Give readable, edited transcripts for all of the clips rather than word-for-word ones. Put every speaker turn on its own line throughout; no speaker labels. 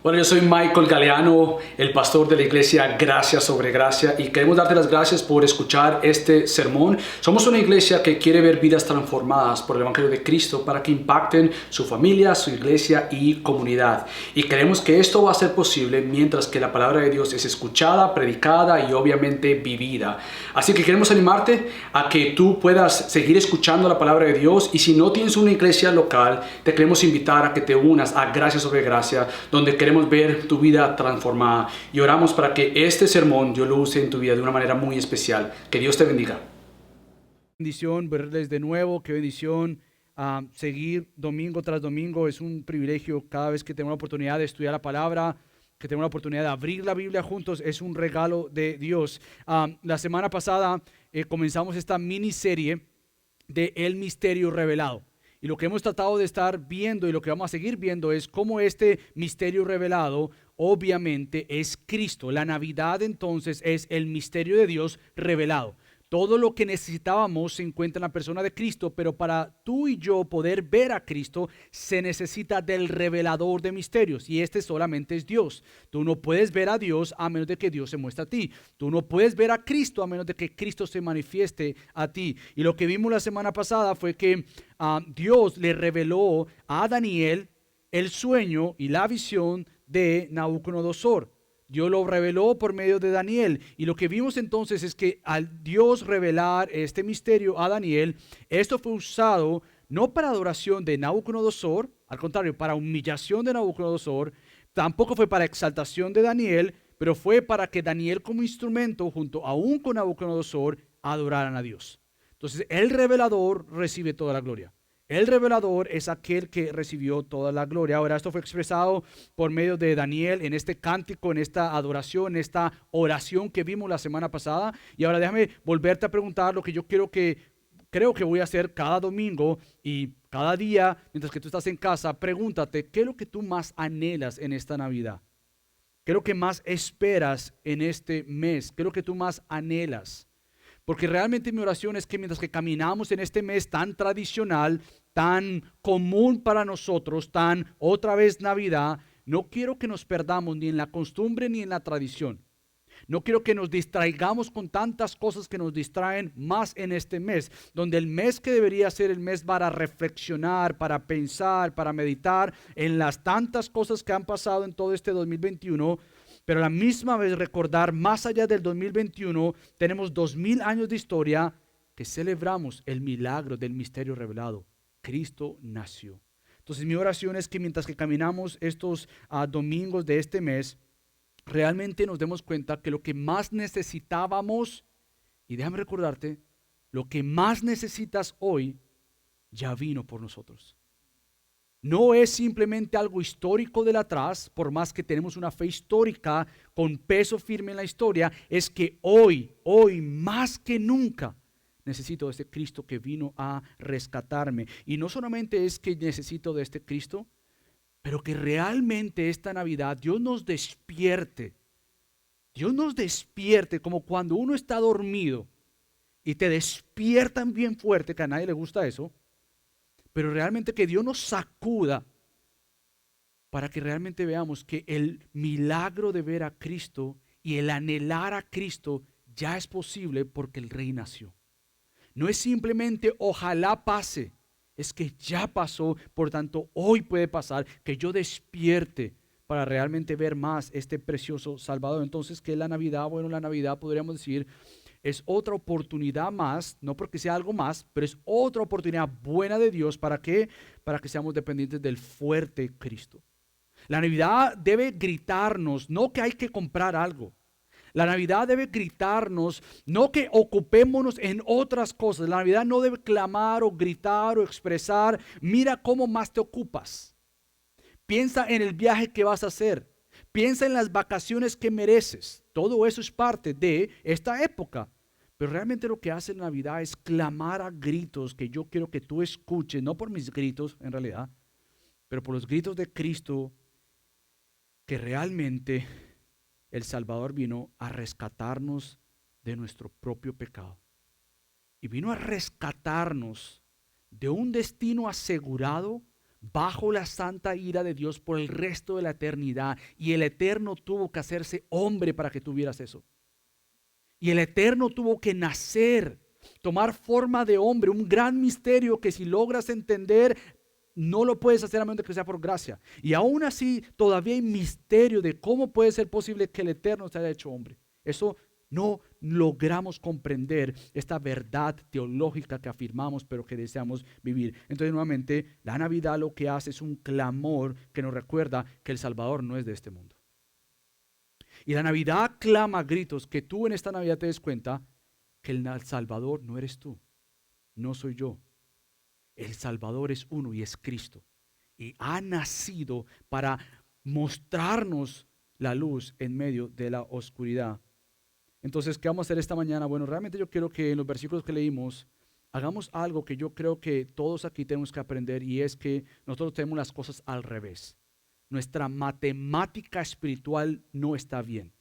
Bueno, yo soy Michael Galeano, el pastor de la iglesia Gracia sobre Gracia, y queremos darte las gracias por escuchar este sermón. Somos una iglesia que quiere ver vidas transformadas por el Evangelio de Cristo para que impacten su familia, su iglesia y comunidad. Y creemos que esto va a ser posible mientras que la palabra de Dios es escuchada, predicada y obviamente vivida. Así que queremos animarte a que tú puedas seguir escuchando la palabra de Dios, y si no tienes una iglesia local, te queremos invitar a que te unas a Gracia sobre Gracia, donde queremos ver tu vida transformada, y oramos para que este sermón Dios lo use en tu vida de una manera muy especial. Que Dios te bendiga.
Bendición verles de nuevo, qué bendición seguir domingo tras domingo. Es un privilegio cada vez que tenemos la oportunidad de estudiar la palabra, que tenemos la oportunidad de abrir la Biblia juntos. Es un regalo de Dios. La semana pasada comenzamos esta miniserie de El Misterio Revelado. Y lo que hemos tratado de estar viendo y lo que vamos a seguir viendo es cómo este misterio revelado obviamente es Cristo. La Navidad entonces es el misterio de Dios revelado. Todo lo que necesitábamos se encuentra en la persona de Cristo, pero para tú y yo poder ver a Cristo se necesita del revelador de misterios, y este solamente es Dios. Tú no puedes ver a Dios a menos de que Dios se muestre a ti. Tú no puedes ver a Cristo a menos de que Cristo se manifieste a ti. Y lo que vimos la semana pasada fue que Dios le reveló a Daniel el sueño y la visión de Nabucodonosor. Dios lo reveló por medio de Daniel, y lo que vimos entonces es que al Dios revelar este misterio a Daniel, esto fue usado no para adoración de Nabucodonosor, al contrario, para humillación de Nabucodonosor. Tampoco fue para exaltación de Daniel, pero fue para que Daniel como instrumento, junto aún con Nabucodonosor, adoraran a Dios. Entonces el revelador recibe toda la gloria. El revelador es aquel que recibió toda la gloria. Ahora, esto fue expresado por medio de Daniel en este cántico, en esta adoración, en esta oración que vimos la semana pasada. Y ahora déjame volverte a preguntar lo que yo creo que voy a hacer cada domingo y cada día, mientras que tú estás en casa. Pregúntate, ¿qué es lo que tú más anhelas en esta Navidad? ¿Qué es lo que más esperas en este mes? ¿Qué es lo que tú más anhelas? Porque realmente mi oración es que mientras que caminamos en este mes tan tradicional, tan común para nosotros, tan otra vez Navidad, no quiero que nos perdamos ni en la costumbre ni en la tradición. No quiero que nos distraigamos con tantas cosas que nos distraen más en este mes, donde el mes que debería ser el mes para reflexionar, para pensar, para meditar en las tantas cosas que han pasado en todo este 2021, pero a la misma vez recordar más allá del 2021, tenemos 2000 años de historia que celebramos el milagro del misterio revelado. Cristo nació. Entonces mi oración es que mientras que caminamos estos domingos de este mes, realmente nos demos cuenta que lo que más necesitábamos, y déjame recordarte, lo que más necesitas hoy ya vino por nosotros. No es simplemente algo histórico del atrás, por más que tenemos una fe histórica con peso firme en la historia, es que hoy más que nunca necesito de este Cristo que vino a rescatarme. Y no solamente es que necesito de este Cristo, pero que realmente esta Navidad Dios nos despierte. Dios nos despierte como cuando uno está dormido y te despiertan bien fuerte, que a nadie le gusta eso, pero realmente que Dios nos sacuda para que realmente veamos que el milagro de ver a Cristo y el anhelar a Cristo ya es posible porque el Rey nació. No es simplemente ojalá pase, es que ya pasó, por tanto hoy puede pasar, que yo despierte para realmente ver más este precioso Salvador. Entonces, ¿qué es la Navidad? Bueno, la Navidad podríamos decir es otra oportunidad más, no porque sea algo más, pero es otra oportunidad buena de Dios. ¿Para qué? Para que seamos dependientes del fuerte Cristo. La Navidad debe gritarnos, no que hay que comprar algo. La Navidad debe gritarnos, no que ocupémonos en otras cosas. La Navidad no debe clamar o gritar o expresar, mira cómo más te ocupas. Piensa en el viaje que vas a hacer. Piensa en las vacaciones que mereces. Todo eso es parte de esta época. Pero realmente lo que hace la Navidad es clamar a gritos que yo quiero que tú escuches, no por mis gritos en realidad, pero por los gritos de Cristo, que realmente el Salvador vino a rescatarnos de nuestro propio pecado. Y vino a rescatarnos de un destino asegurado bajo la santa ira de Dios por el resto de la eternidad. Y el Eterno tuvo que hacerse hombre para que tuvieras eso. Y el Eterno tuvo que nacer, tomar forma de hombre, un gran misterio que si logras entender, no lo puedes hacer a menos de que sea por gracia. Y aún así, todavía hay misterio de cómo puede ser posible que el Eterno se haya hecho hombre. Eso no logramos comprender, esta verdad teológica que afirmamos pero que deseamos vivir. Entonces nuevamente la Navidad lo que hace es un clamor que nos recuerda que el Salvador no es de este mundo. Y la Navidad clama a gritos que tú en esta Navidad te des cuenta que el Salvador no eres tú, no soy yo. El Salvador es uno y es Cristo. Y ha nacido para mostrarnos la luz en medio de la oscuridad. Entonces, ¿qué vamos a hacer esta mañana? Bueno, realmente yo quiero que en los versículos que leímos hagamos algo que yo creo que todos aquí tenemos que aprender, y es que nosotros tenemos las cosas al revés. Nuestra matemática espiritual no está bien.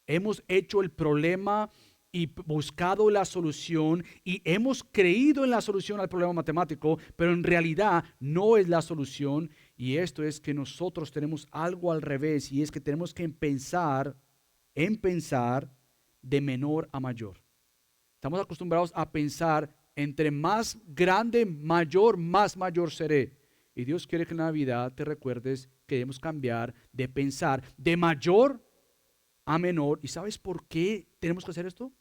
Hemos hecho el problema y buscado la solución y hemos creído en la solución al problema matemático, pero en realidad no es la solución, y esto es que nosotros tenemos algo al revés, y es que tenemos que pensar de menor a mayor. Estamos acostumbrados a pensar entre más grande, mayor, más mayor seré. Y Dios quiere que en Navidad te recuerdes que debemos cambiar de pensar de mayor a menor. ¿Y sabes por qué tenemos que hacer esto?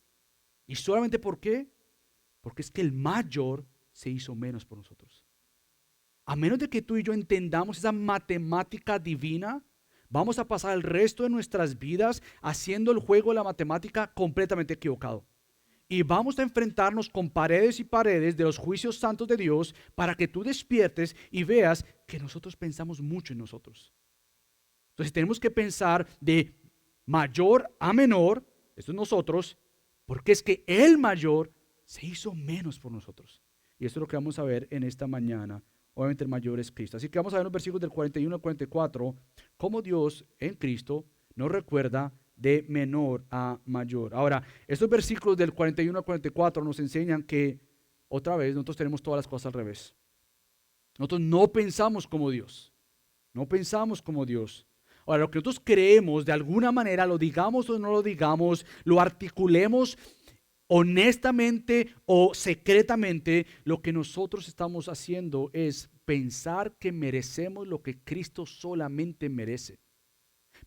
¿Y solamente por qué? Porque es que el mayor se hizo menos por nosotros. A menos de que tú y yo entendamos esa matemática divina, vamos a pasar el resto de nuestras vidas haciendo el juego de la matemática completamente equivocado. Y vamos a enfrentarnos con paredes y paredes de los juicios santos de Dios para que tú despiertes y veas que nosotros pensamos mucho en nosotros. Entonces tenemos que pensar de mayor a menor, esto es nosotros, porque es que el mayor se hizo menos por nosotros. Y eso es lo que vamos a ver en esta mañana. Obviamente el mayor es Cristo. Así que vamos a ver los versículos del 41 al 44, cómo Dios en Cristo nos recuerda de menor a mayor. Ahora, estos versículos del 41 al 44 nos enseñan que, otra vez, nosotros tenemos todas las cosas al revés. Nosotros no pensamos como Dios. No pensamos como Dios. Ahora, lo que nosotros creemos, de alguna manera, lo digamos o no lo digamos, lo articulemos honestamente o secretamente, lo que nosotros estamos haciendo es pensar que merecemos lo que Cristo solamente merece.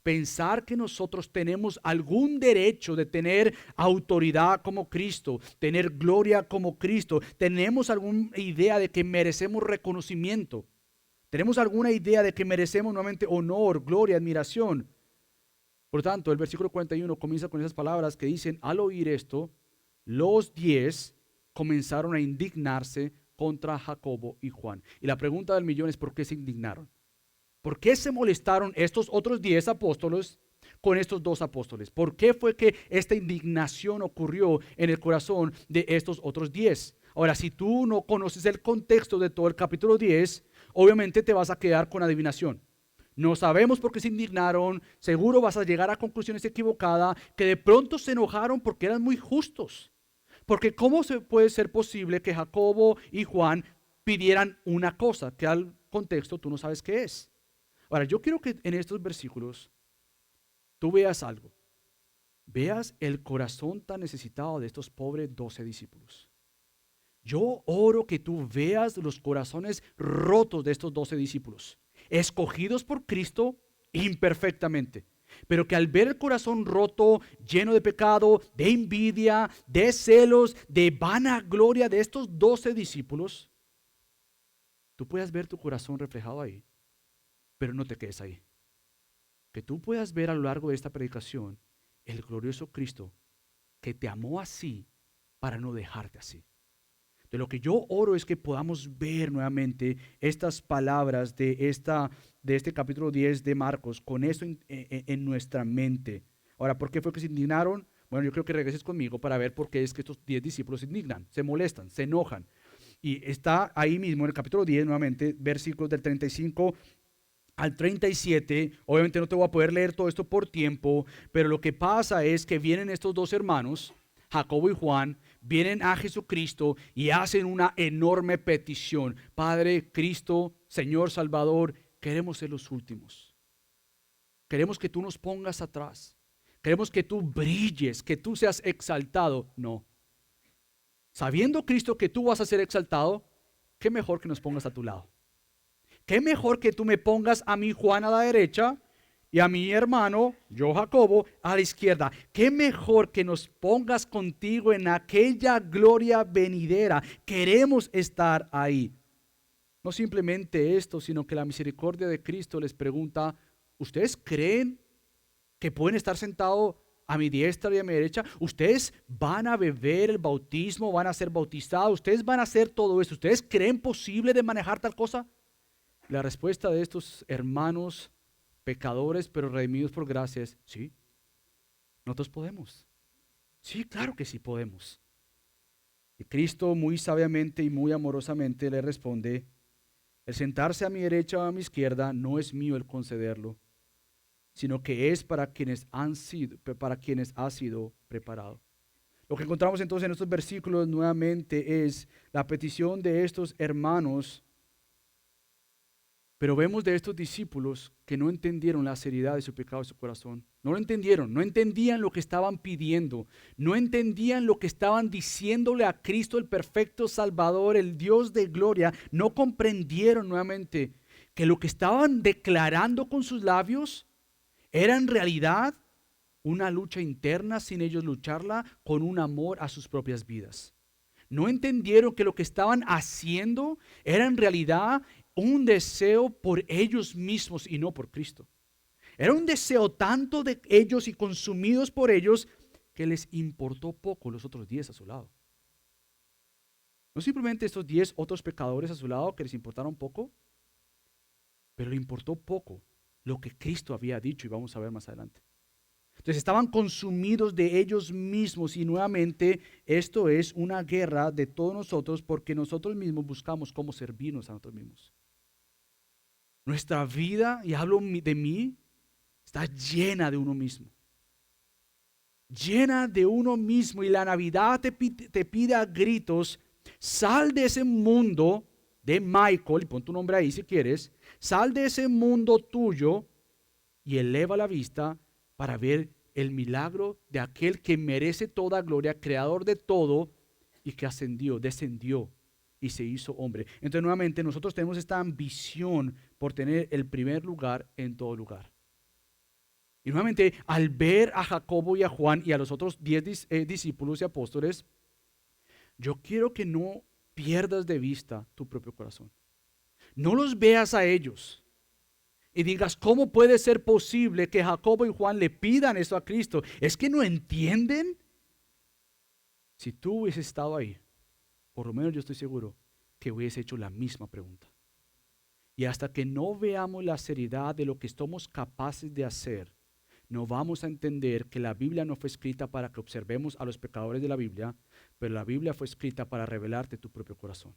Pensar que nosotros tenemos algún derecho de tener autoridad como Cristo, tener gloria como Cristo. Tenemos alguna idea de que merecemos reconocimiento. Tenemos alguna idea de que merecemos nuevamente honor, gloria, admiración. Por tanto, el versículo 41 comienza con esas palabras que dicen: al oír esto, los 10 comenzaron a indignarse contra Jacobo y Juan. Y la pregunta del millón es: ¿por qué se indignaron? ¿Por qué se molestaron estos otros 10 apóstoles con estos 2 apóstoles? ¿Por qué fue que esta indignación ocurrió en el corazón de estos otros 10? Ahora, si tú no conoces el contexto de todo el capítulo 10, obviamente te vas a quedar con adivinación. No sabemos por qué se indignaron, seguro vas a llegar a conclusiones equivocadas, que de pronto se enojaron porque eran muy justos. Porque ¿cómo puede ser posible que Jacobo y Juan pidieran una cosa que al contexto tú no sabes qué es? Ahora, yo quiero que en estos versículos tú veas algo. Veas el corazón tan necesitado de estos pobres 12 discípulos. Yo oro que tú veas los corazones rotos de estos 12 discípulos, escogidos por Cristo imperfectamente, pero que al ver el corazón roto, lleno de pecado, de envidia, de celos, de vanagloria de estos 12 discípulos, tú puedas ver tu corazón reflejado ahí. Pero no te quedes ahí. Que tú puedas ver a lo largo de esta predicación el glorioso Cristo que te amó así para no dejarte así. De lo que yo oro es que podamos ver nuevamente estas palabras de este capítulo 10 de Marcos, con eso en nuestra mente. Ahora, ¿por qué fue que se indignaron? Bueno, yo creo que regreses conmigo para ver por qué es que estos 10 discípulos se indignan, se molestan, se enojan. Y está ahí mismo en el capítulo 10 nuevamente, versículos del 35 al 37, obviamente no te voy a poder leer todo esto por tiempo, pero lo que pasa es que vienen estos 2 hermanos, Jacobo y Juan, vienen a Jesucristo y hacen una enorme petición. Padre, Cristo, Señor Salvador, queremos ser los últimos. Queremos que tú nos pongas atrás. Queremos que tú brilles, que tú seas exaltado. No. Sabiendo, Cristo, que tú vas a ser exaltado, qué mejor que nos pongas a tu lado. Qué mejor que tú me pongas a mi Juan a la derecha y a mi hermano, yo Jacobo, a la izquierda. Qué mejor que nos pongas contigo en aquella gloria venidera. Queremos estar ahí. No simplemente esto, sino que la misericordia de Cristo les pregunta, ¿ustedes creen que pueden estar sentados a mi diestra y a mi derecha? ¿Ustedes van a beber el bautismo, van a ser bautizados? ¿Ustedes van a hacer todo esto? ¿Ustedes creen posible de manejar tal cosa? La respuesta de estos hermanos pecadores pero redimidos por gracia es sí, nosotros podemos. Sí, claro que sí podemos. Y Cristo muy sabiamente y muy amorosamente le responde, el sentarse a mi derecha o a mi izquierda no es mío el concederlo, sino que es para quienes ha sido preparado. Lo que encontramos entonces en estos versículos nuevamente es la petición de estos hermanos. Pero vemos de estos discípulos que no entendieron la seriedad de su pecado y su corazón. No lo entendieron, no entendían lo que estaban pidiendo, no entendían lo que estaban diciéndole a Cristo, el perfecto Salvador, el Dios de gloria. No comprendieron nuevamente que lo que estaban declarando con sus labios era en realidad una lucha interna sin ellos lucharla con un amor a sus propias vidas. No entendieron que lo que estaban haciendo era en realidad un deseo por ellos mismos y no por Cristo. Era un deseo tanto de ellos y consumidos por ellos que les importó poco los otros 10 a su lado. No simplemente estos 10 otros pecadores a su lado que les importaron poco, pero le importó poco lo que Cristo había dicho y vamos a ver más adelante. Entonces estaban consumidos de ellos mismos y nuevamente esto es una guerra de todos nosotros porque nosotros mismos buscamos cómo servirnos a nosotros mismos. Nuestra vida, y hablo de mí, está llena de uno mismo. Llena de uno mismo y la Navidad te pide a gritos, sal de ese mundo de Michael, y pon tu nombre ahí si quieres, sal de ese mundo tuyo y eleva la vista para ver el milagro de aquel que merece toda gloria, creador de todo y que ascendió, descendió y se hizo hombre. Entonces nuevamente nosotros tenemos esta ambición por tener el primer lugar en todo lugar. Y nuevamente al ver a Jacobo y a Juan y a los otros 10 discípulos y apóstoles, yo quiero que no pierdas de vista tu propio corazón. No los veas a ellos y digas, ¿cómo puede ser posible que Jacobo y Juan le pidan esto a Cristo? ¿Es que no entienden? Si tú hubieses estado ahí, por lo menos yo estoy seguro que hubiese hecho la misma pregunta. Y hasta que no veamos la seriedad de lo que somos capaces de hacer, no vamos a entender que la Biblia no fue escrita para que observemos a los pecadores de la Biblia, pero la Biblia fue escrita para revelarte tu propio corazón.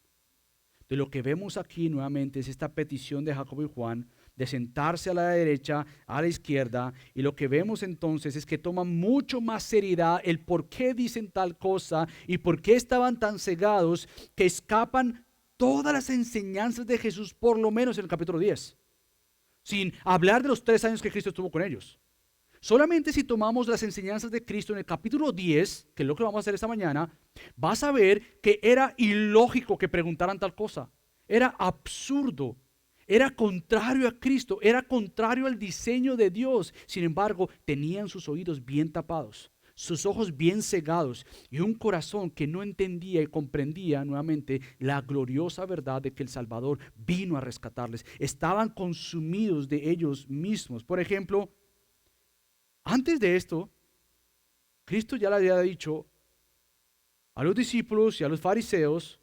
De lo que vemos aquí nuevamente es esta petición de Jacobo y Juan de sentarse a la derecha, a la izquierda, y lo que vemos entonces es que toman mucho más seriedad el por qué dicen tal cosa y por qué estaban tan cegados que escapan todas las enseñanzas de Jesús, por lo menos en el capítulo 10, sin hablar de los 3 años que Cristo estuvo con ellos. Solamente si tomamos las enseñanzas de Cristo en el capítulo 10, que es lo que vamos a hacer esta mañana, vas a ver que era ilógico que preguntaran tal cosa. Era absurdo, era contrario a Cristo, era contrario al diseño de Dios. Sin embargo, tenían sus oídos bien tapados, sus ojos bien cegados y un corazón que no entendía y comprendía nuevamente la gloriosa verdad de que el Salvador vino a rescatarles. Estaban consumidos de ellos mismos. Por ejemplo, antes de esto, Cristo ya le había dicho a los discípulos y a los fariseos,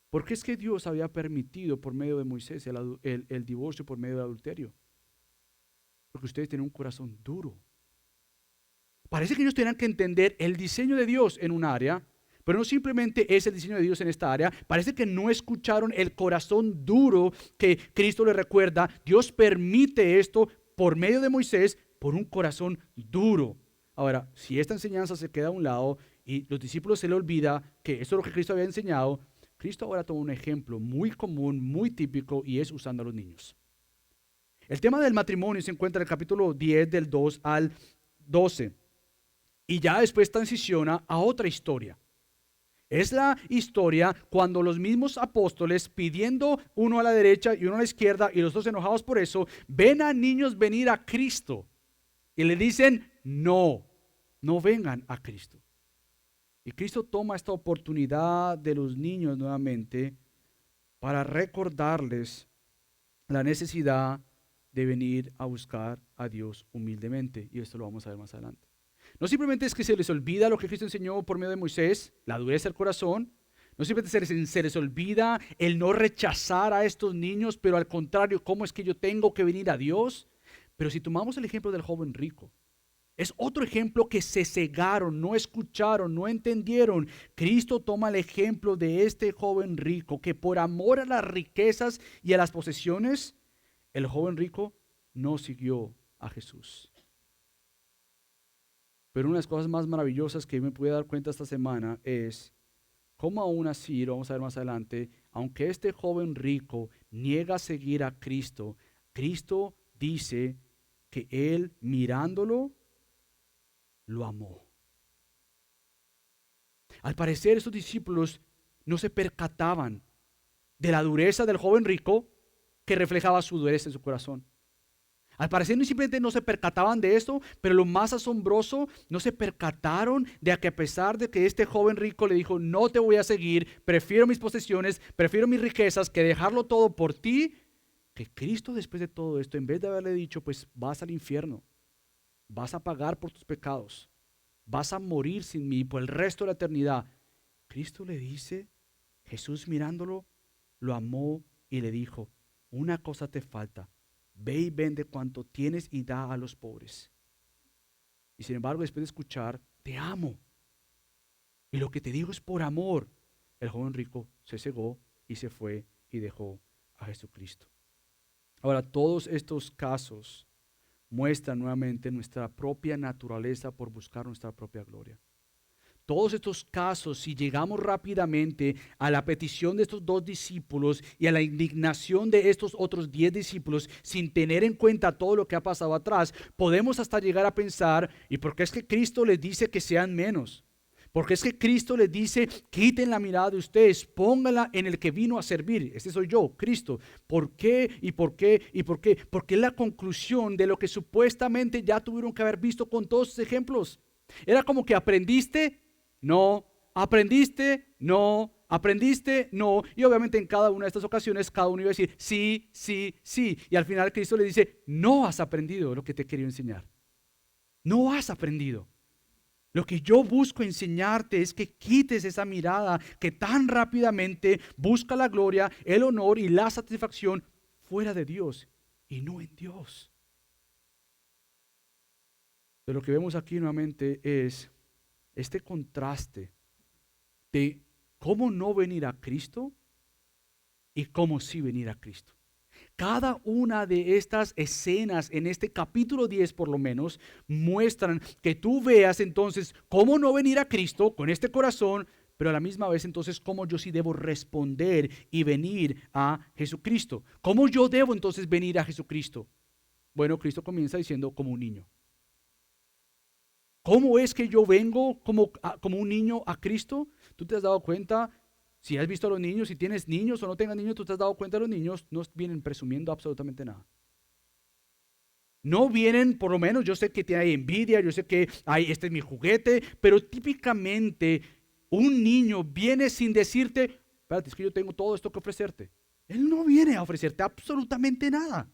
¿por qué es que Dios había permitido por medio de Moisés el divorcio por medio del adulterio? Porque ustedes tienen un corazón duro. Parece que ellos tenían que entender el diseño de Dios en un área, pero no simplemente es el diseño de Dios en esta área. Parece que no escucharon el corazón duro que Cristo les recuerda. Dios permite esto por medio de Moisés por un corazón duro. Ahora, si esta enseñanza se queda a un lado Y los discípulos se le olvida que esto es lo que Cristo había enseñado. Cristo ahora toma un ejemplo muy común, muy típico, y es usando a los niños. El tema del matrimonio se encuentra en el capítulo 10 del 2 al 12. Y ya después transiciona a otra historia. Es la historia cuando los mismos apóstoles, pidiendo uno a la derecha y uno a la izquierda, y los dos enojados por eso, ven a niños venir a Cristo y le dicen, no vengan a Cristo. Y Cristo toma esta oportunidad de los niños nuevamente para recordarles la necesidad de venir a buscar a Dios humildemente. Y esto lo vamos a ver más adelante. No simplemente es que se les olvida lo que Cristo enseñó por medio de Moisés, la dureza del corazón. No simplemente se les olvida el no rechazar a estos niños, pero al contrario, ¿cómo es que yo tengo que venir a Dios? Pero si tomamos el ejemplo del joven rico, es otro ejemplo que se cegaron, no escucharon, no entendieron. Cristo toma el ejemplo de este joven rico que por amor a las riquezas y a las posesiones, el joven rico no siguió a Jesús. Pero una de las cosas más maravillosas que me pude dar cuenta esta semana es cómo aún así, lo vamos a ver más adelante, aunque este joven rico niega a seguir a Cristo, Cristo dice que él mirándolo, lo amó. Al parecer estos discípulos no se percataban de la dureza del joven rico que reflejaba su dureza en su corazón. Al parecer simplemente no se percataban de esto, pero lo más asombroso, no se percataron de que a pesar de que este joven rico le dijo, no te voy a seguir, prefiero mis posesiones, prefiero mis riquezas que dejarlo todo por ti, que Cristo después de todo esto, en vez de haberle dicho, pues vas al infierno, vas a pagar por tus pecados, vas a morir sin mí por el resto de la eternidad. Cristo le dice, Jesús mirándolo, lo amó y le dijo, una cosa te falta, ve y vende cuanto tienes y da a los pobres. Y sin embargo, después de escuchar, te amo. Y lo que te digo es por amor. El joven rico se cegó y se fue y dejó a Jesucristo. Ahora, todos estos casos muestran nuevamente nuestra propia naturaleza por buscar nuestra propia gloria. Todos estos casos, si llegamos rápidamente a la petición de estos 2 discípulos y a la indignación de estos otros 10 discípulos, sin tener en cuenta todo lo que ha pasado atrás, podemos hasta llegar a pensar, ¿y por qué es que Cristo les dice que sean menos? Porque es que Cristo les dice, quiten la mirada de ustedes, pónganla en el que vino a servir. Este soy yo, Cristo. ¿Por qué? ¿Y por qué? ¿Y por qué? Porque es la conclusión de lo que supuestamente ya tuvieron que haber visto con todos estos ejemplos. Era como que aprendiste, no, aprendiste, no, aprendiste, no. Y obviamente en cada una de estas ocasiones cada uno iba a decir, sí, sí, sí. Y al final Cristo le dice, no has aprendido lo que te quería enseñar. No has aprendido. Lo que yo busco enseñarte es que quites esa mirada que tan rápidamente busca la gloria, el honor y la satisfacción fuera de Dios y no en Dios. De lo que vemos aquí nuevamente es este contraste de cómo no venir a Cristo y cómo sí venir a Cristo. Cada una de estas escenas en este capítulo 10 por lo menos muestran que tú veas entonces cómo no venir a Cristo con este corazón, pero a la misma vez entonces cómo yo sí debo responder y venir a Jesucristo. ¿Cómo yo debo entonces venir a Jesucristo? Bueno, Cristo comienza diciendo como un niño. ¿Cómo es que yo vengo como un niño a Cristo? ¿Tú te has dado cuenta? Si has visto a los niños, si tienes niños o no tengas niños, tú te has dado cuenta de los niños, no vienen presumiendo absolutamente nada. No vienen, por lo menos yo sé que hay envidia, yo sé que este es mi juguete, pero típicamente un niño viene sin decirte, espérate, es que yo tengo todo esto que ofrecerte. Él no viene a ofrecerte absolutamente nada.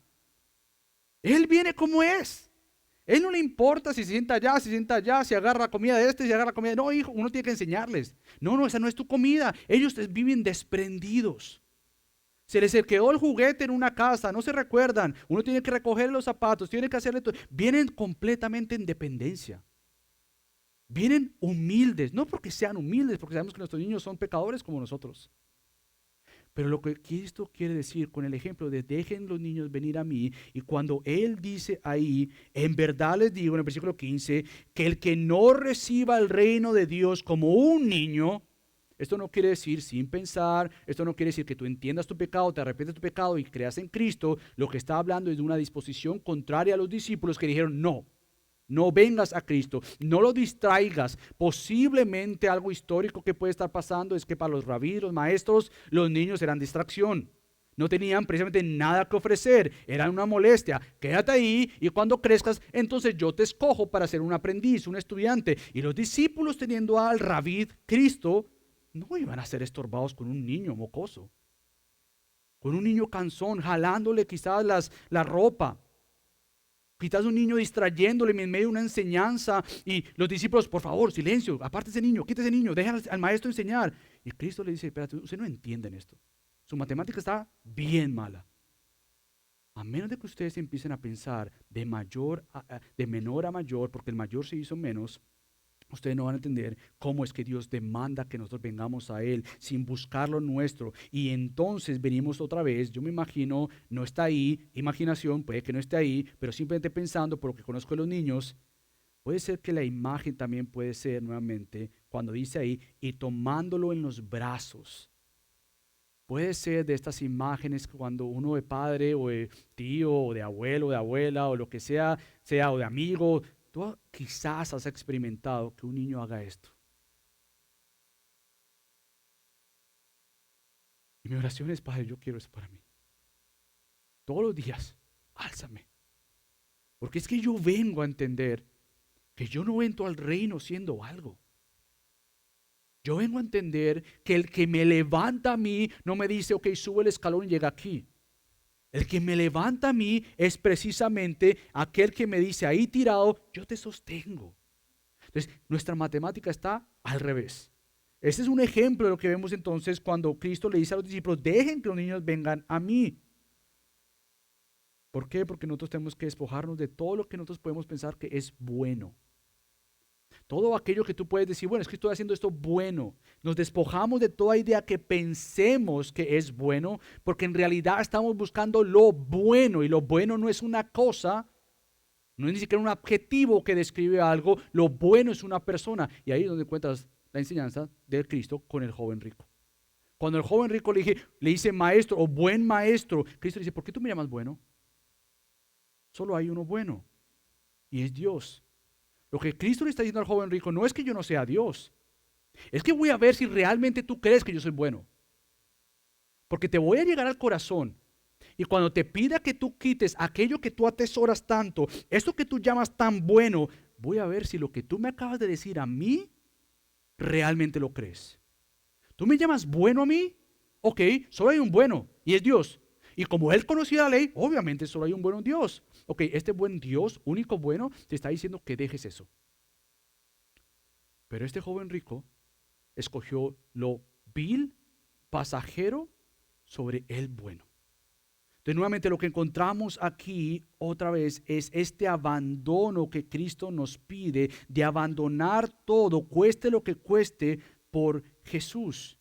Él viene como es. Él no le importa si se sienta allá, si agarra comida de si agarra comida de... No, hijo, uno tiene que enseñarles. No, esa no es tu comida. Ellos viven desprendidos. Se les quedó el juguete en una casa, no se recuerdan. Uno tiene que recoger los zapatos, tiene que hacerle todo. Vienen completamente en dependencia. Vienen humildes, no porque sean humildes, porque sabemos que nuestros niños son pecadores como nosotros. Pero lo que Cristo quiere decir con el ejemplo de dejen los niños venir a mí, y cuando Él dice ahí, en verdad les digo en el versículo 15, que el que no reciba el reino de Dios como un niño, esto no quiere decir sin pensar, esto no quiere decir que tú entiendas tu pecado, te arrepientes de tu pecado y creas en Cristo. Lo que está hablando es de una disposición contraria a los discípulos que dijeron no. No vengas a Cristo, no lo distraigas. Posiblemente algo histórico que puede estar pasando es que para los rabíes, los maestros, los niños eran distracción. No tenían precisamente nada que ofrecer, eran una molestia. Quédate ahí y cuando crezcas, entonces yo te escojo para ser un aprendiz, un estudiante. Y los discípulos teniendo al rabí Cristo, no iban a ser estorbados con un niño mocoso, con un niño cansón, jalándole quizás la ropa. Quizás un niño distrayéndole en medio de una enseñanza y los discípulos, por favor, silencio, aparte ese niño, quita ese niño, deja al maestro enseñar. Y Cristo le dice, espérate, ustedes no entienden esto. Su matemática está bien mala. A menos de que ustedes empiecen a pensar de menor a mayor, porque el mayor se hizo menos, ustedes no van a entender cómo es que Dios demanda que nosotros vengamos a Él sin buscar lo nuestro. Y entonces venimos otra vez, yo me imagino, no está ahí, imaginación, puede que no esté ahí, pero simplemente pensando por lo que conozco de los niños, puede ser que la imagen también puede ser nuevamente, cuando dice ahí, y tomándolo en los brazos. Puede ser de estas imágenes cuando uno de padre o de tío o de abuelo o de abuela o lo que sea o de amigo. Tú quizás has experimentado que un niño haga esto. Y mi oración es, Padre, yo quiero eso para mí. Todos los días, álzame. Porque es que yo vengo a entender que yo no entro al reino siendo algo. Yo vengo a entender que el que me levanta a mí no me dice, ok, sube el escalón y llega aquí. El que me levanta a mí es precisamente aquel que me dice, ahí tirado, yo te sostengo. Entonces, nuestra matemática está al revés. Este es un ejemplo de lo que vemos entonces cuando Cristo le dice a los discípulos, dejen que los niños vengan a mí. ¿Por qué? Porque nosotros tenemos que despojarnos de todo lo que nosotros podemos pensar que es bueno. Todo aquello que tú puedes decir, bueno, es que estoy haciendo esto bueno. Nos despojamos de toda idea que pensemos que es bueno, porque en realidad estamos buscando lo bueno, y lo bueno no es una cosa, no es ni siquiera un adjetivo que describe algo. Lo bueno es una persona. Y ahí es donde encuentras la enseñanza del Cristo con el joven rico. Cuando el joven rico le dice maestro o buen maestro, Cristo le dice, ¿por qué tú me llamas bueno? Solo hay uno bueno, y es Dios. Lo que Cristo le está diciendo al joven rico no es que yo no sea Dios. Es que voy a ver si realmente tú crees que yo soy bueno. Porque te voy a llegar al corazón. Y cuando te pida que tú quites aquello que tú atesoras tanto, esto que tú llamas tan bueno, voy a ver si lo que tú me acabas de decir a mí, realmente lo crees. ¿Tú me llamas bueno a mí? Ok, solo hay un bueno, y es Dios. Y como él conocía la ley, obviamente solo hay un buen Dios. Ok, este buen Dios, único bueno, te está diciendo que dejes eso. Pero este joven rico escogió lo vil, pasajero, sobre el bueno. Entonces, nuevamente lo que encontramos aquí otra vez es este abandono que Cristo nos pide, de abandonar todo, cueste lo que cueste, por Jesús.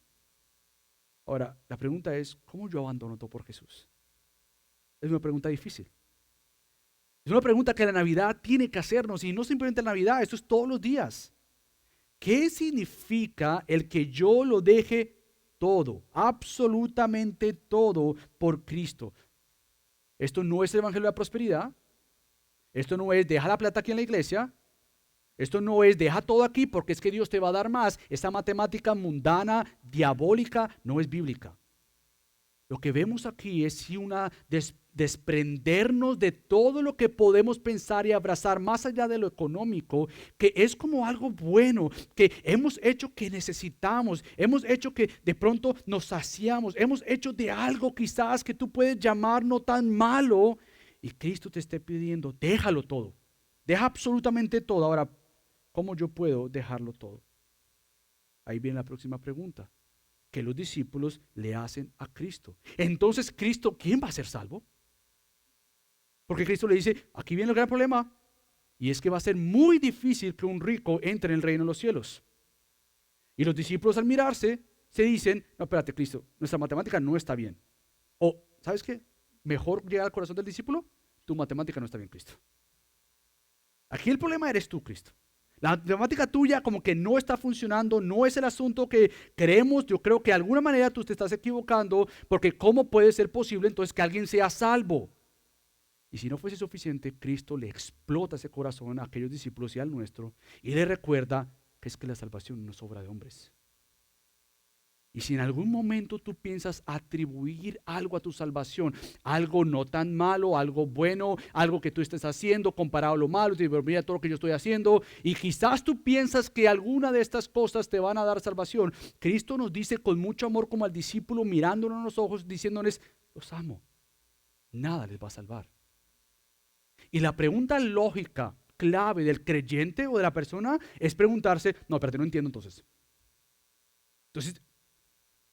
Ahora, la pregunta es, ¿cómo yo abandono todo por Jesús? Es una pregunta difícil. Es una pregunta que la Navidad tiene que hacernos, y no simplemente la Navidad, esto es todos los días. ¿Qué significa el que yo lo deje todo, absolutamente todo, por Cristo? Esto no es el evangelio de la prosperidad. Esto no es deja la plata aquí en la iglesia. Esto no es deja todo aquí porque es que Dios te va a dar más. Esta matemática mundana, diabólica, no es bíblica. Lo que vemos aquí es una desprendernos de todo lo que podemos pensar y abrazar más allá de lo económico, que es como algo bueno, que hemos hecho que necesitamos, hemos hecho que de pronto nos saciamos, hemos hecho de algo quizás que tú puedes llamar no tan malo, y Cristo te esté pidiendo, déjalo todo, deja absolutamente todo. Ahora, ¿cómo yo puedo dejarlo todo? Ahí viene la próxima pregunta que los discípulos le hacen a Cristo. Entonces, Cristo, ¿quién va a ser salvo? Porque Cristo le dice, aquí viene el gran problema, y es que va a ser muy difícil que un rico entre en el reino de los cielos. Y los discípulos al mirarse, se dicen, no, espérate, Cristo, nuestra matemática no está bien. O, ¿sabes qué? Mejor llegar al corazón del discípulo, tu matemática no está bien, Cristo. Aquí el problema eres tú, Cristo. La matemática tuya como que no está funcionando, no es el asunto que creemos. Yo creo que de alguna manera tú te estás equivocando, porque ¿cómo puede ser posible entonces que alguien sea salvo? Y si no fuese suficiente, Cristo le explota ese corazón a aquellos discípulos y al nuestro, y le recuerda que es que la salvación no es obra de hombres. Y si en algún momento tú piensas atribuir algo a tu salvación, algo no tan malo, algo bueno, algo que tú estés haciendo comparado a lo malo, te mira todo lo que yo estoy haciendo, y quizás tú piensas que alguna de estas cosas te van a dar salvación, Cristo nos dice con mucho amor como al discípulo, mirándonos en los ojos, diciéndoles, los amo, nada les va a salvar. Y la pregunta lógica, clave del creyente o de la persona es preguntarse, no, espérate, no entiendo entonces. Entonces,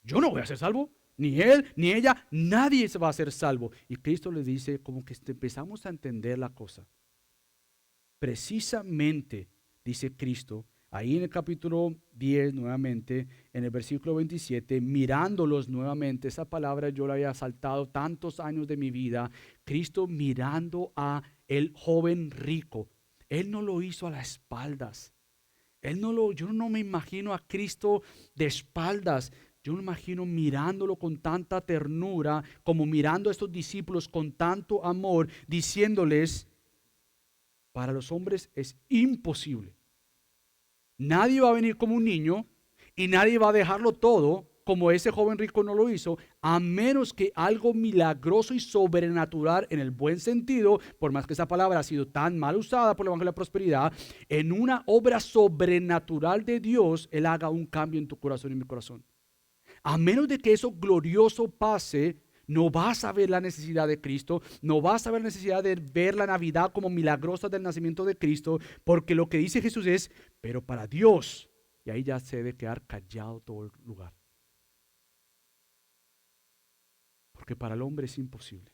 yo no voy a ser salvo, ni él, ni ella, nadie se va a ser salvo. Y Cristo le dice como que empezamos a entender la cosa. Precisamente, dice Cristo, ahí en el capítulo 10 nuevamente, en el versículo 27, mirándolos nuevamente, esa palabra yo la había saltado tantos años de mi vida, Cristo mirando a el joven rico. Él no lo hizo a las espaldas. Yo no me imagino a Cristo de espaldas. Yo me imagino mirándolo con tanta ternura, como mirando a estos discípulos con tanto amor, diciéndoles, para los hombres es imposible. Nadie va a venir como un niño y nadie va a dejarlo todo como ese joven rico no lo hizo, a menos que algo milagroso y sobrenatural en el buen sentido, por más que esa palabra ha sido tan mal usada por el Evangelio de la Prosperidad, en una obra sobrenatural de Dios, Él haga un cambio en tu corazón y en mi corazón. A menos de que eso glorioso pase, no vas a ver la necesidad de Cristo, no vas a ver la necesidad de ver la Navidad como milagrosa del nacimiento de Cristo, porque lo que dice Jesús es, pero para Dios, y ahí ya se debe quedar callado todo el lugar. Porque para el hombre es imposible.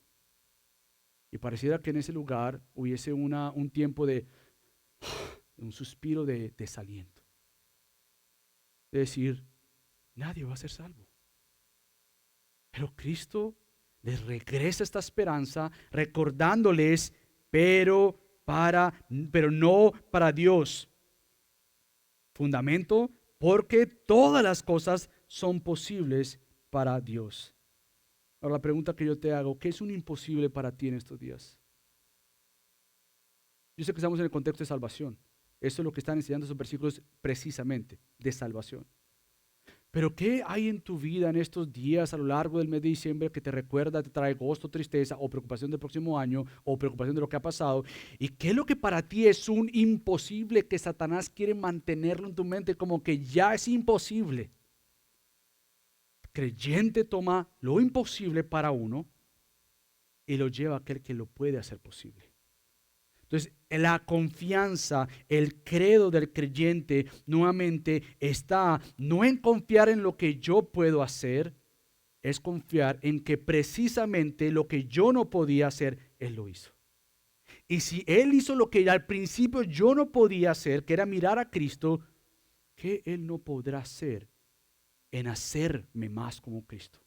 Y pareciera que en ese lugar hubiese un tiempo de un suspiro de desaliento. De decir, nadie va a ser salvo. Pero Cristo les regresa esta esperanza recordándoles, pero no para Dios. Fundamento, porque todas las cosas son posibles para Dios. Ahora la pregunta que yo te hago, ¿qué es un imposible para ti en estos días? Yo sé que estamos en el contexto de salvación. Eso es lo que están enseñando esos versículos precisamente, de salvación. Pero ¿qué hay en tu vida en estos días a lo largo del mes de diciembre que te recuerda, te trae gozo, tristeza o preocupación del próximo año o preocupación de lo que ha pasado? ¿Y qué es lo que para ti es un imposible que Satanás quiere mantenerlo en tu mente como que ya es imposible? Creyente toma lo imposible para uno y lo lleva a aquel que lo puede hacer posible. Entonces, la confianza, el credo del creyente nuevamente está no en confiar en lo que yo puedo hacer, es confiar en que precisamente lo que yo no podía hacer, Él lo hizo. Y si Él hizo lo que al principio yo no podía hacer, que era mirar a Cristo, ¿qué Él no podrá hacer en hacerme más como Cristo?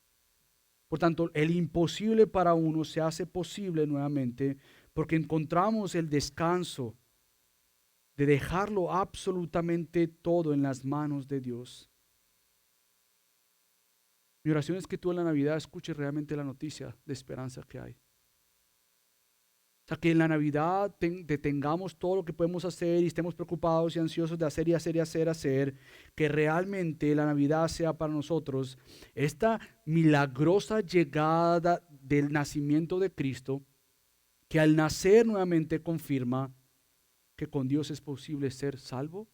Por tanto, el imposible para uno se hace posible nuevamente porque encontramos el descanso de dejarlo absolutamente todo en las manos de Dios. Mi oración es que tú en la Navidad escuches realmente la noticia de esperanza que hay. O sea, que en la Navidad detengamos todo lo que podemos hacer y estemos preocupados y ansiosos de hacer y hacer y hacer, que realmente la Navidad sea para nosotros esta milagrosa llegada del nacimiento de Cristo, que al nacer nuevamente confirma que con Dios es posible ser salvo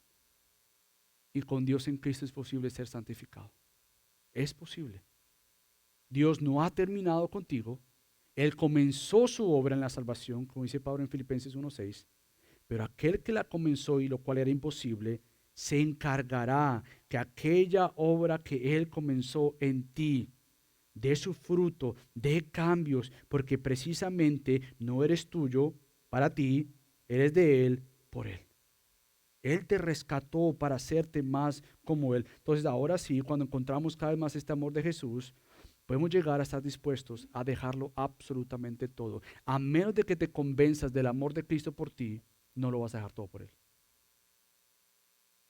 y con Dios en Cristo es posible ser santificado. Es posible. Dios no ha terminado contigo. Él comenzó su obra en la salvación, como dice Pablo en Filipenses 1:6, pero aquel que la comenzó y lo cual era imposible, se encargará que aquella obra que Él comenzó en ti dé su fruto, dé cambios, porque precisamente no eres tuyo para ti, eres de Él por Él. Él te rescató para hacerte más como Él. Entonces ahora sí, cuando encontramos cada vez más este amor de Jesús, podemos llegar a estar dispuestos a dejarlo absolutamente todo. A menos de que te convenzas del amor de Cristo por ti, no lo vas a dejar todo por Él.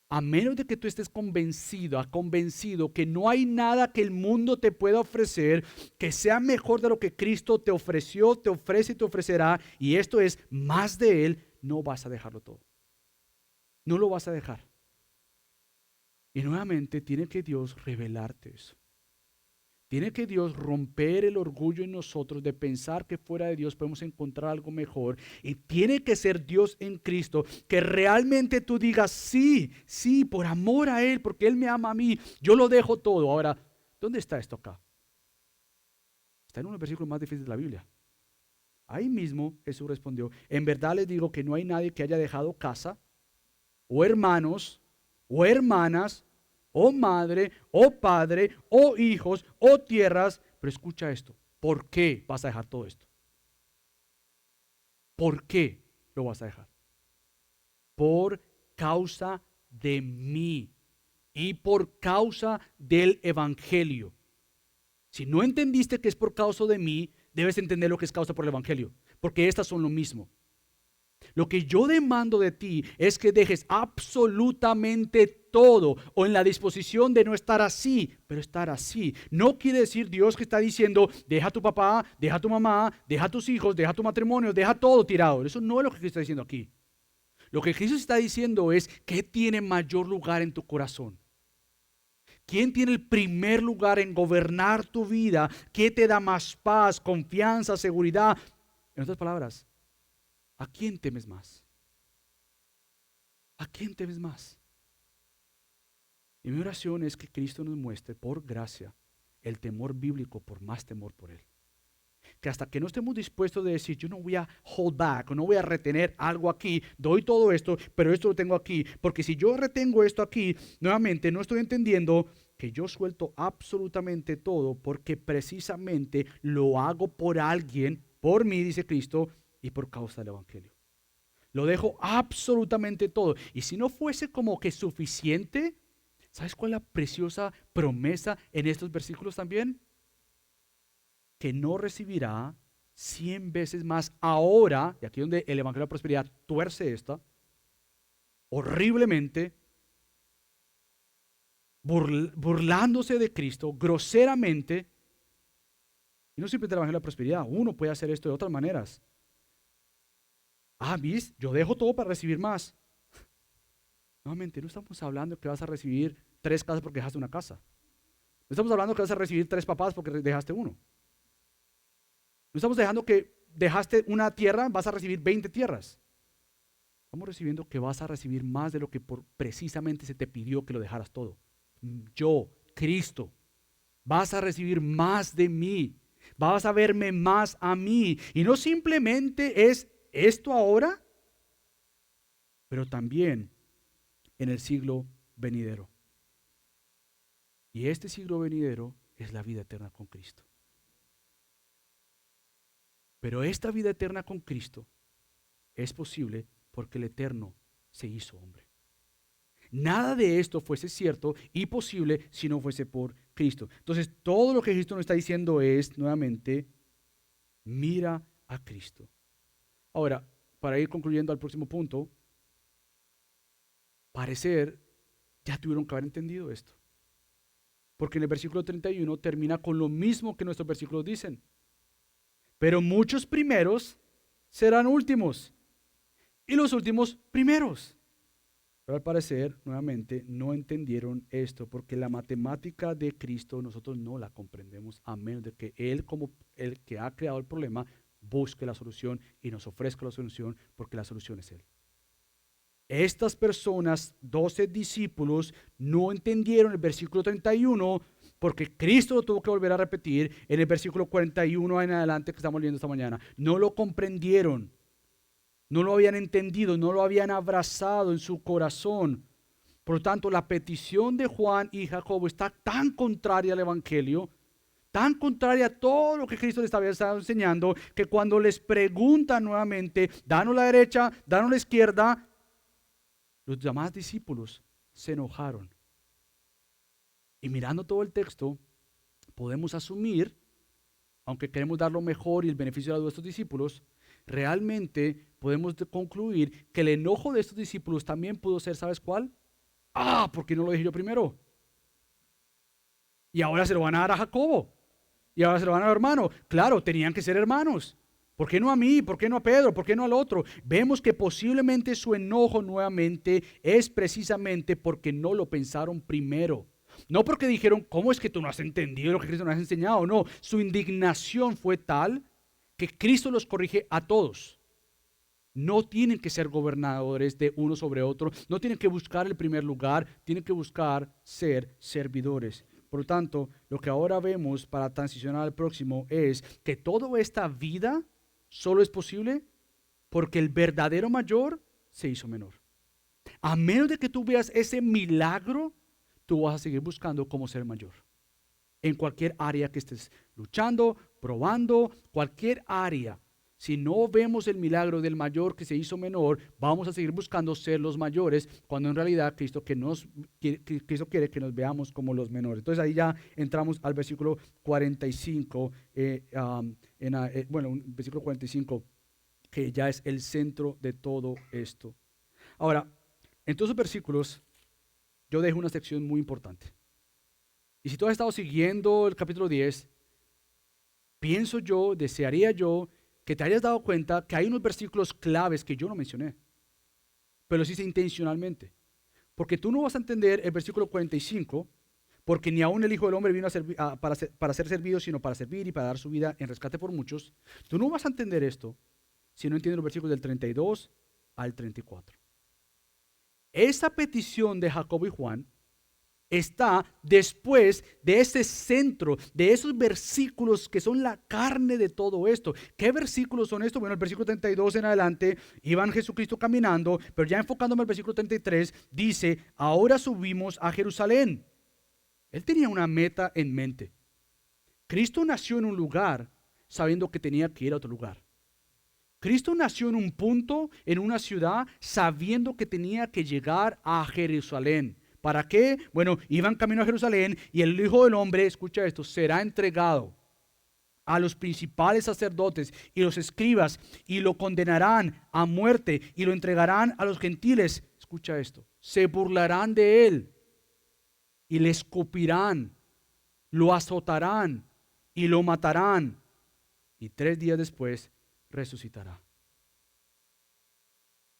A menos de que tú estés convencido que no hay nada que el mundo te pueda ofrecer que sea mejor de lo que Cristo te ofreció, te ofrece y te ofrecerá, y esto es más de Él, no vas a dejarlo todo. No lo vas a dejar. Y nuevamente tiene que Dios revelarte eso. Tiene que Dios romper el orgullo en nosotros de pensar que fuera de Dios podemos encontrar algo mejor. Y tiene que ser Dios en Cristo que realmente tú digas, sí, sí, por amor a Él, porque Él me ama a mí, yo lo dejo todo. Ahora, ¿dónde está esto acá? Está en uno de los versículos más difíciles de la Biblia. Ahí mismo Jesús respondió, en verdad les digo que no hay nadie que haya dejado casa, o hermanos, o hermanas, o madre, o padre, o hijos, o tierras. Pero escucha esto, ¿por qué vas a dejar todo esto? ¿Por qué lo vas a dejar? Por causa de mí y por causa del evangelio. Si no entendiste que es por causa de mí, debes entender lo que es causa por el evangelio, porque estas son lo mismo. Lo que yo demando de ti es que dejes absolutamente todo o en la disposición de no estar así, pero estar así. No quiere decir Dios que está diciendo, deja a tu papá, deja a tu mamá, deja a tus hijos, deja tu matrimonio, deja todo tirado. Eso no es lo que Cristo está diciendo aquí. Lo que Cristo está diciendo es, ¿qué tiene mayor lugar en tu corazón? ¿Quién tiene el primer lugar en gobernar tu vida? ¿Qué te da más paz, confianza, seguridad? En otras palabras, ¿a quién temes más? ¿A quién temes más? Y mi oración es que Cristo nos muestre por gracia el temor bíblico por más temor por Él. Que hasta que no estemos dispuestos de decir, yo no voy a hold back, o no voy a retener algo aquí, doy todo esto, pero esto lo tengo aquí, porque si yo retengo esto aquí, nuevamente no estoy entendiendo que yo suelto absolutamente todo, porque precisamente lo hago por alguien, por mí, dice Cristo, y por causa del evangelio. Lo dejo absolutamente todo. Y si no fuese como que suficiente, ¿sabes cuál es la preciosa promesa en estos versículos también? Que no recibirá 100 veces más ahora, y aquí donde el evangelio de la prosperidad tuerce esta, horriblemente, burlándose de Cristo, groseramente. Y no siempre del evangelio de la prosperidad, uno puede hacer esto de otras maneras. ¿Vis? Yo dejo todo para recibir más. Nuevamente, no estamos hablando que vas a recibir 3 casas porque dejaste una casa. No estamos hablando que vas a recibir 3 papás porque dejaste uno. No estamos dejando que dejaste una tierra, vas a recibir 20 tierras. Estamos recibiendo que vas a recibir más de lo que precisamente se te pidió que lo dejaras todo. Yo, Cristo, vas a recibir más de mí. Vas a verme más a mí. Y no simplemente es esto ahora, pero también en el siglo venidero. Y este siglo venidero es la vida eterna con Cristo. Pero esta vida eterna con Cristo es posible porque el Eterno se hizo hombre. Nada de esto fuese cierto y posible si no fuese por Cristo. Entonces, todo lo que Cristo nos está diciendo es, nuevamente, mira a Cristo. Ahora, para ir concluyendo al próximo punto, parecer ya tuvieron que haber entendido esto. Porque en el versículo 31 termina con lo mismo que nuestros versículos dicen. Pero muchos primeros serán últimos y los últimos primeros. Pero al parecer, nuevamente, no entendieron esto porque la matemática de Cristo nosotros no la comprendemos a menos de que Él, como el que ha creado el problema, busque la solución y nos ofrezca la solución porque la solución es Él. Estas personas, 12 discípulos, no entendieron el versículo 31 porque Cristo lo tuvo que volver a repetir en el versículo 41 en adelante que estamos leyendo esta mañana. No lo comprendieron, no lo habían entendido, no lo habían abrazado en su corazón. Por lo tanto, la petición de Juan y Jacobo está tan contraria al evangelio, tan contraria a todo lo que Cristo les había estado enseñando, que cuando les preguntan nuevamente, danos la derecha, danos la izquierda, los demás discípulos se enojaron. Y mirando todo el texto, podemos asumir, aunque queremos dar lo mejor y el beneficio a nuestros discípulos, realmente podemos concluir que el enojo de estos discípulos también pudo ser, ¿sabes cuál? ¿Por qué no lo dije yo primero? Y ahora se lo van a dar a Jacobo. Y ahora se lo van a dar a hermano. Claro, tenían que ser hermanos. ¿Por qué no a mí? ¿Por qué no a Pedro? ¿Por qué no al otro? Vemos que posiblemente su enojo nuevamente es precisamente porque no lo pensaron primero. No porque dijeron, ¿cómo es que tú no has entendido lo que Cristo nos ha enseñado? No, su indignación fue tal que Cristo los corrige a todos. No tienen que ser gobernadores de uno sobre otro, no tienen que buscar el primer lugar, tienen que buscar ser servidores. Por lo tanto, lo que ahora vemos para transicionar al próximo es que toda esta vida solo es posible porque el verdadero mayor se hizo menor. A menos de que tú veas ese milagro, tú vas a seguir buscando cómo ser mayor. En cualquier área que estés luchando, probando, cualquier área. Si no vemos el milagro del mayor que se hizo menor, vamos a seguir buscando ser los mayores, cuando en realidad Cristo quiere que nos veamos como los menores. Entonces ahí ya entramos al versículo 45, versículo 45, que ya es el centro de todo esto. Ahora, en todos los versículos, yo dejo una sección muy importante. Y si tú has estado siguiendo el capítulo 10, desearía yo que te hayas dado cuenta que hay unos versículos claves que yo no mencioné, pero los hice intencionalmente. Porque tú no vas a entender el versículo 45, porque ni aún el Hijo del Hombre vino para ser servido, sino para servir y para dar su vida en rescate por muchos. Tú no vas a entender esto si no entiendes los versículos del 32 al 34. Esa petición de Jacobo y Juan está después de ese centro, de esos versículos que son la carne de todo esto. ¿Qué versículos son estos? Bueno, el versículo 32 en adelante, iban Jesucristo caminando, pero ya enfocándome al versículo 33, dice, ahora subimos a Jerusalén. Él tenía una meta en mente. Cristo nació en un lugar sabiendo que tenía que ir a otro lugar. Cristo nació en un punto, en una ciudad, sabiendo que tenía que llegar a Jerusalén. ¿Para qué? Bueno, iban camino a Jerusalén y el Hijo del Hombre, escucha esto, será entregado a los principales sacerdotes y los escribas y lo condenarán a muerte y lo entregarán a los gentiles. Escucha esto, se burlarán de él y le escupirán, lo azotarán y lo matarán y 3 días después resucitará.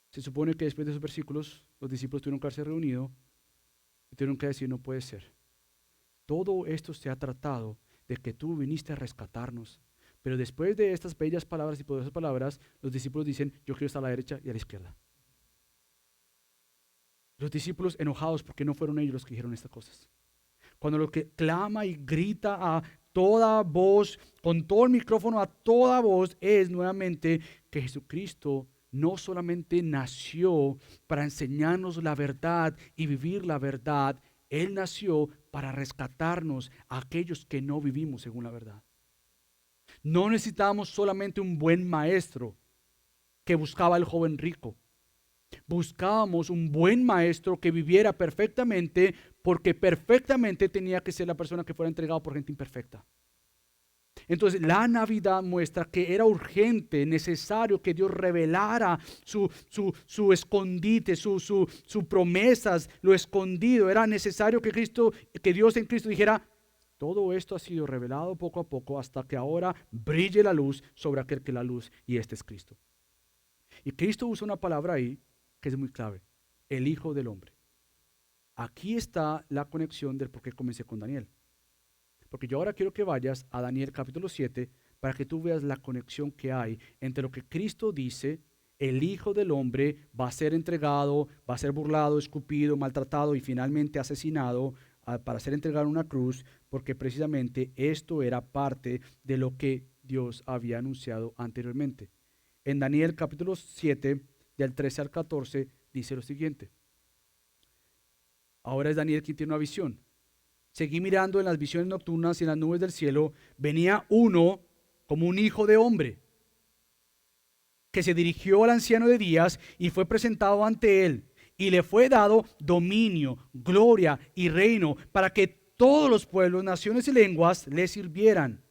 Se supone que después de esos versículos los discípulos tuvieron que haberse reunido y tuvieron que decir, no puede ser. Todo esto se ha tratado de que tú viniste a rescatarnos. Pero después de estas bellas palabras y poderosas palabras, los discípulos dicen, yo quiero estar a la derecha y a la izquierda. Los discípulos enojados porque no fueron ellos los que dijeron estas cosas. Cuando lo que clama y grita a toda voz, con todo el micrófono a toda voz, es nuevamente que Jesucristo no solamente nació para enseñarnos la verdad y vivir la verdad, Él nació para rescatarnos a aquellos que no vivimos según la verdad. No necesitábamos solamente un buen maestro que buscaba al joven rico. Buscábamos un buen maestro que viviera perfectamente, porque perfectamente tenía que ser la persona que fuera entregado por gente imperfecta. Entonces la Navidad muestra que era urgente, necesario que Dios revelara su escondite, sus promesas, lo escondido. Era necesario que Dios en Cristo dijera, todo esto ha sido revelado poco a poco hasta que ahora brille la luz sobre aquel que es la luz, y este es Cristo. Y Cristo usa una palabra ahí que es muy clave, el Hijo del Hombre. Aquí está la conexión del por qué comencé con Daniel. Porque yo ahora quiero que vayas a Daniel capítulo 7 para que tú veas la conexión que hay entre lo que Cristo dice, el Hijo del Hombre va a ser entregado, va a ser burlado, escupido, maltratado y finalmente asesinado para ser entregado en una cruz, porque precisamente esto era parte de lo que Dios había anunciado anteriormente. En Daniel capítulo 7, del 13 al 14, dice lo siguiente. Ahora es Daniel quien tiene una visión. Seguí mirando en las visiones nocturnas y en las nubes del cielo. Venía uno como un hijo de hombre, que se dirigió al anciano de días y fue presentado ante él. y le fue dado dominio, gloria y reino para que todos los pueblos, naciones y lenguas le sirvieran.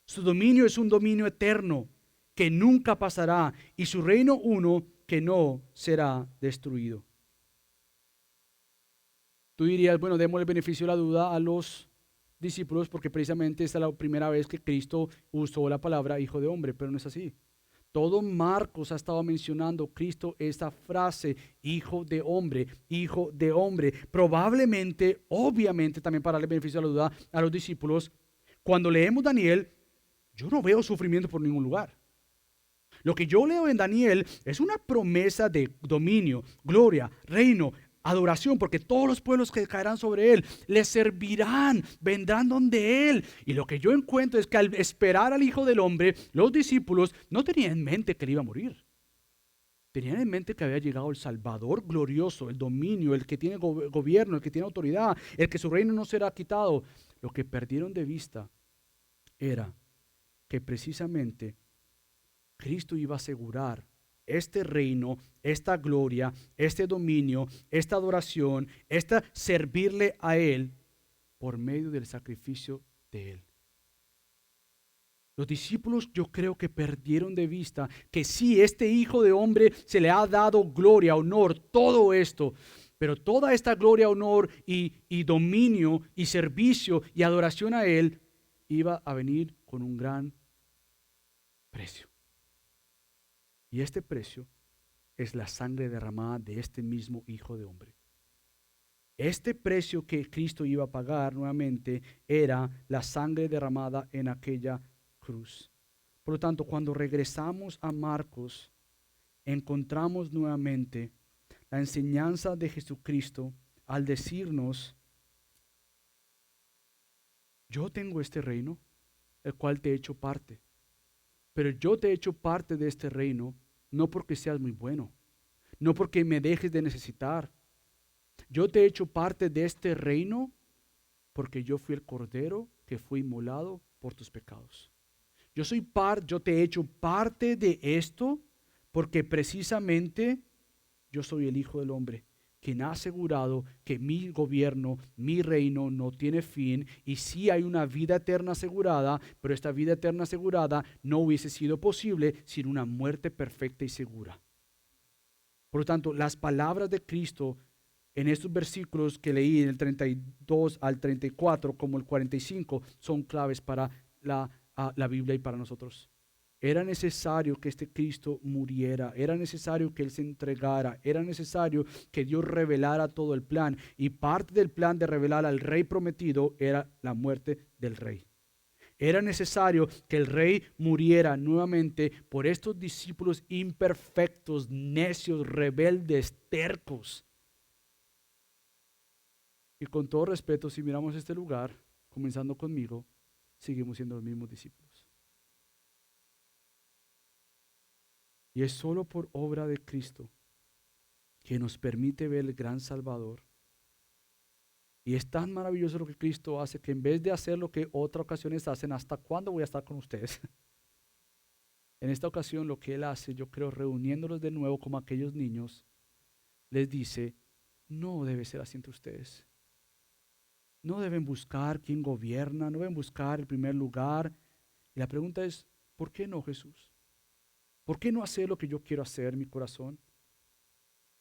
Su dominio es un dominio eterno que nunca pasará y su reino uno que no será destruido. Tú dirías, bueno, démosle el beneficio de la duda a los discípulos porque precisamente esta es la primera vez que Cristo usó la palabra hijo de hombre, pero no es así. Todo Marcos ha estado mencionando Cristo esta frase, hijo de hombre, hijo de hombre. Probablemente, obviamente, también para darle beneficio a la duda a los discípulos, cuando leemos Daniel, yo no veo sufrimiento por ningún lugar. Lo que yo leo en Daniel es una promesa de dominio, gloria, reino, adoración, porque todos los pueblos que caerán sobre él le servirán, vendrán donde él. Y lo que yo encuentro es que al esperar al Hijo del Hombre, los discípulos no tenían en mente que él iba a morir. Tenían en mente que había llegado el Salvador glorioso, el dominio, el que tiene gobierno, el que tiene autoridad, el que su reino no será quitado. Lo que perdieron de vista era que precisamente Cristo iba a asegurar este reino, esta gloria, este dominio, esta adoración, esta servirle a Él por medio del sacrificio de Él. Los discípulos yo creo que perdieron de vista que sí, este Hijo de Hombre se le ha dado gloria, honor, todo esto, pero toda esta gloria, honor y dominio y servicio y adoración a Él iba a venir con un gran precio. Y este precio es la sangre derramada de este mismo Hijo de Hombre. Este precio que Cristo iba a pagar nuevamente era la sangre derramada en aquella cruz. Por lo tanto, cuando regresamos a Marcos, encontramos nuevamente la enseñanza de Jesucristo al decirnos: yo tengo este reino, el cual te he hecho parte. Pero yo te he hecho parte de este reino no porque seas muy bueno, no porque me dejes de necesitar. Yo te he hecho parte de este reino porque yo fui el cordero que fue inmolado por tus pecados. Yo te he hecho parte de esto porque precisamente yo soy el Hijo del Hombre, quien ha asegurado que mi gobierno, mi reino no tiene fin y sí hay una vida eterna asegurada, pero esta vida eterna asegurada no hubiese sido posible sin una muerte perfecta y segura. Por lo tanto, las palabras de Cristo en estos versículos que leí, del 32 al 34 como el 45, son claves para la Biblia y para nosotros. Era necesario que este Cristo muriera, era necesario que Él se entregara, era necesario que Dios revelara todo el plan. Y parte del plan de revelar al Rey prometido era la muerte del Rey. Era necesario que el Rey muriera nuevamente por estos discípulos imperfectos, necios, rebeldes, tercos. Y con todo respeto, si miramos este lugar, comenzando conmigo, seguimos siendo los mismos discípulos. Y es solo por obra de Cristo que nos permite ver el gran Salvador. Y es tan maravilloso lo que Cristo hace que en vez de hacer lo que otras ocasiones hacen, ¿hasta cuándo voy a estar con ustedes? En esta ocasión lo que Él hace, yo creo, reuniéndolos de nuevo como aquellos niños, les dice: no debe ser así entre ustedes. No deben buscar quién gobierna, no deben buscar el primer lugar. Y la pregunta es, ¿por qué no, Jesús? ¿Por qué no hacer lo que yo quiero hacer en mi corazón?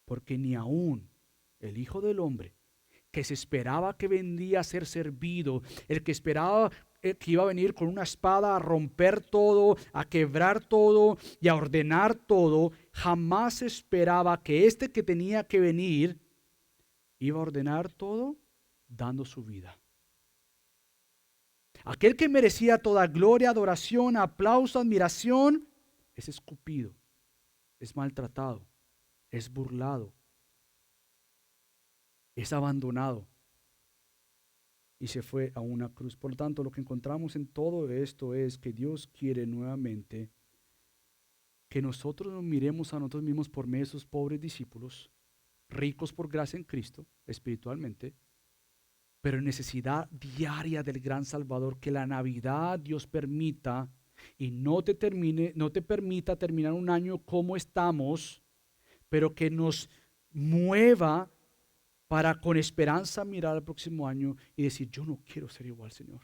Porque ni aún el Hijo del Hombre, que se esperaba que vendría a ser servido, el que esperaba que iba a venir con una espada a romper todo, a quebrar todo y a ordenar todo, jamás esperaba que este que tenía que venir iba a ordenar todo dando su vida. Aquel que merecía toda gloria, adoración, aplauso, admiración, es escupido, es maltratado, es burlado, es abandonado y se fue a una cruz. Por lo tanto, lo que encontramos en todo esto es que Dios quiere nuevamente que nosotros nos miremos a nosotros mismos por medio de esos pobres discípulos, ricos por gracia en Cristo, espiritualmente, pero en necesidad diaria del gran Salvador. Que la Navidad Dios permita y no te permita terminar un año como estamos, pero que nos mueva para con esperanza mirar al próximo año y decir, yo no quiero ser igual, Señor.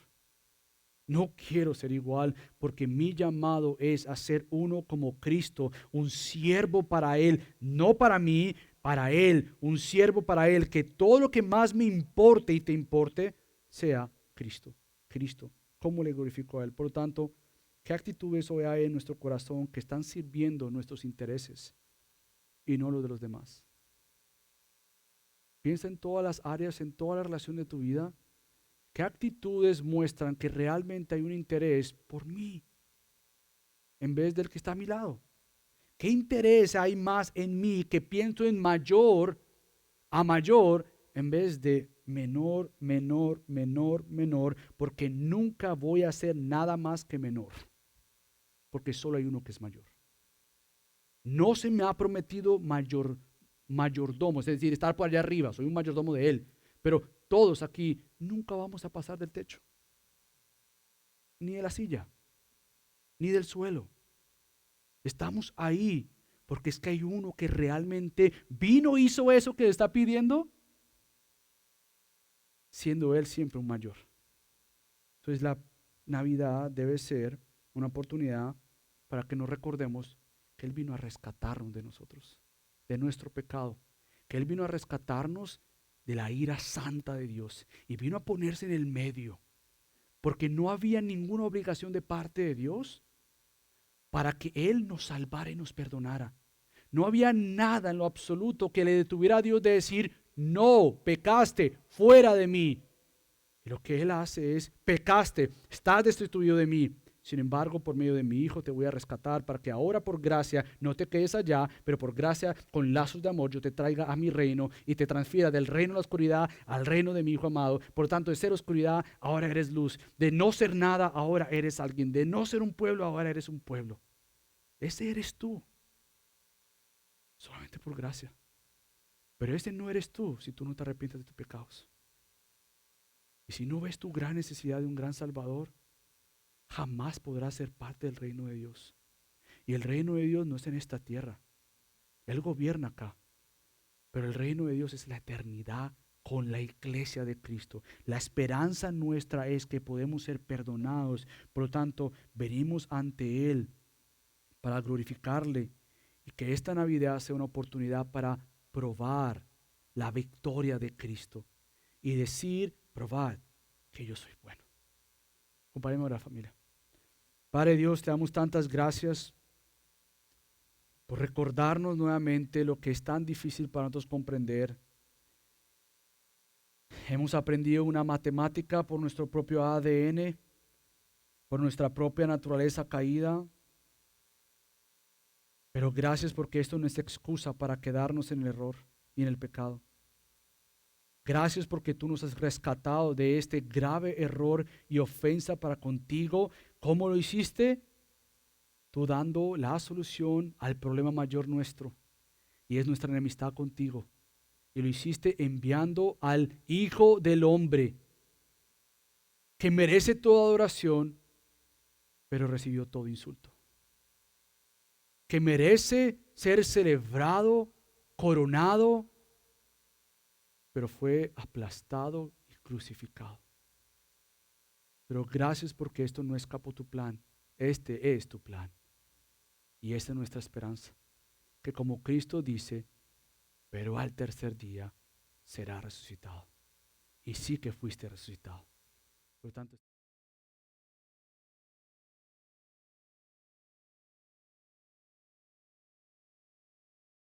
No quiero ser igual porque mi llamado es a ser uno como Cristo, un siervo para Él, no para mí, para Él, un siervo para Él, que todo lo que más me importe y te importe sea Cristo. Cristo, ¿cómo le glorifico a Él? Por lo tanto, ¿qué actitudes hoy hay en nuestro corazón que están sirviendo nuestros intereses y no los de los demás? Piensa en todas las áreas, en toda la relación de tu vida. ¿Qué actitudes muestran que realmente hay un interés por mí en vez del que está a mi lado? ¿Qué interés hay más en mí que pienso en mayor a mayor en vez de menor, menor, menor, menor? Porque nunca voy a hacer nada más que menor, porque solo hay uno que es mayor. No se me ha prometido mayordomo, es decir, estar por allá arriba, soy un mayordomo de Él, pero todos aquí nunca vamos a pasar del techo, ni de la silla, ni del suelo. Estamos ahí porque es que hay uno que realmente vino, hizo eso que está pidiendo, siendo Él siempre un mayor. Entonces la Navidad debe ser una oportunidad para que nos recordemos que Él vino a rescatarnos de nosotros, de nuestro pecado, que Él vino a rescatarnos de la ira santa de Dios y vino a ponerse en el medio, porque no había ninguna obligación de parte de Dios para que Él nos salvara y nos perdonara. No había nada en lo absoluto que le detuviera a Dios de decir, no, pecaste, fuera de mí. Y lo que Él hace es, pecaste, estás destituido de mí. Sin embargo, por medio de mi Hijo te voy a rescatar para que ahora por gracia no te quedes allá, pero por gracia con lazos de amor yo te traiga a mi reino y te transfiera del reino de la oscuridad al reino de mi Hijo amado. Por lo tanto, de ser oscuridad, ahora eres luz. De no ser nada, ahora eres alguien. De no ser un pueblo, ahora eres un pueblo. Ese eres tú. Solamente por gracia. Pero ese no eres tú si tú no te arrepientes de tus pecados. Y si no ves tu gran necesidad de un gran Salvador, jamás podrás ser parte del reino de Dios. Y el reino de Dios no es en esta tierra. Él gobierna acá. Pero el reino de Dios es la eternidad con la iglesia de Cristo. La esperanza nuestra es que podemos ser perdonados. Por lo tanto, venimos ante Él para glorificarle y que esta Navidad sea una oportunidad para probar la victoria de Cristo y decir, probad que yo soy bueno. Acompáñenme a orar, familia. Padre Dios, te damos tantas gracias por recordarnos nuevamente lo que es tan difícil para nosotros comprender. Hemos aprendido una matemática por nuestro propio ADN, por nuestra propia naturaleza caída. Pero gracias porque esto no es excusa para quedarnos en el error y en el pecado. Gracias porque tú nos has rescatado de este grave error y ofensa para contigo. ¿Cómo lo hiciste? Tú dando la solución al problema mayor nuestro, y es nuestra enemistad contigo. Y lo hiciste enviando al Hijo del Hombre, que merece toda adoración, pero recibió todo insulto. Que merece ser celebrado, coronado, pero fue aplastado y crucificado. Pero gracias porque esto no escapó tu plan. Este es tu plan. Y esta es nuestra esperanza. Que como Cristo dice, pero al tercer día será resucitado. Y sí que fuiste resucitado. Por lo tanto,